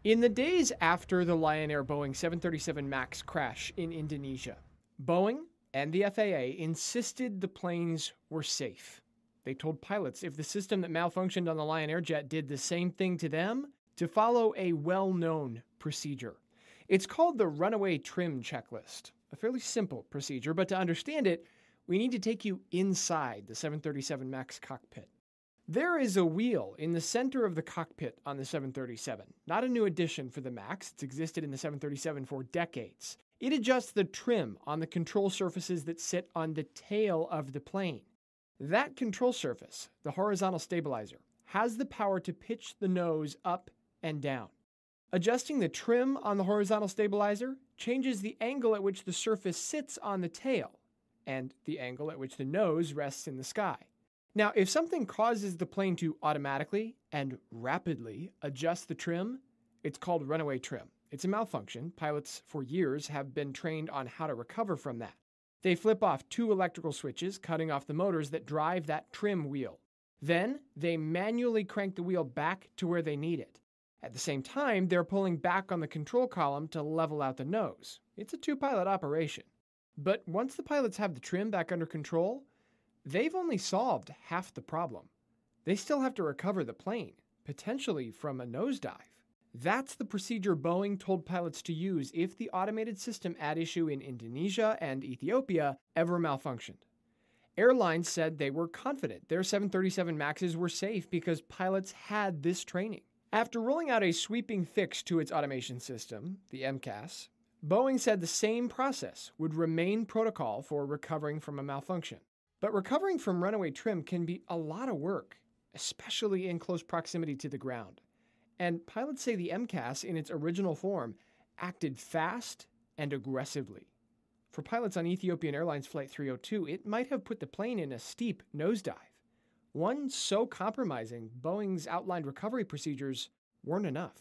In the days after the Lion Air Boeing 737 MAX crash in Indonesia, Boeing and the FAA insisted the planes were safe. They told pilots if the system that malfunctioned on the Lion Air jet did the same thing to them, to follow a well-known procedure. It's called the runaway trim checklist, a fairly simple procedure, but to understand it, we need to take you inside the 737 MAX cockpit. There is a wheel in the center of the cockpit on the 737, not a new addition for the MAX. It's existed in the 737 for decades. It adjusts the trim on the control surfaces that sit on the tail of the plane. That control surface, the horizontal stabilizer, has the power to pitch the nose up and down. Adjusting the trim on the horizontal stabilizer changes the angle at which the surface sits on the tail and the angle at which the nose rests in the sky. Now, if something causes the plane to automatically and rapidly adjust the trim, it's called runaway trim. It's a malfunction. Pilots for years have been trained on how to recover from that. They flip off 2 electrical switches, cutting off the motors that drive that trim wheel. Then they manually crank the wheel back to where they need it. At the same time, they're pulling back on the control column to level out the nose. It's a 2-pilot operation. But once the pilots have the trim back under control, they've only solved half the problem. They still have to recover the plane, potentially from a nosedive. That's the procedure Boeing told pilots to use if the automated system at issue in Indonesia and Ethiopia ever malfunctioned. Airlines said they were confident their 737 MAXs were safe because pilots had this training. After rolling out a sweeping fix to its automation system, the MCAS, Boeing said the same process would remain protocol for recovering from a malfunction. But recovering from runaway trim can be a lot of work, especially in close proximity to the ground. And pilots say the MCAS, in its original form, acted fast and aggressively. For pilots on Ethiopian Airlines Flight 302, it might have put the plane in a steep nosedive. One so compromising, Boeing's outlined recovery procedures weren't enough.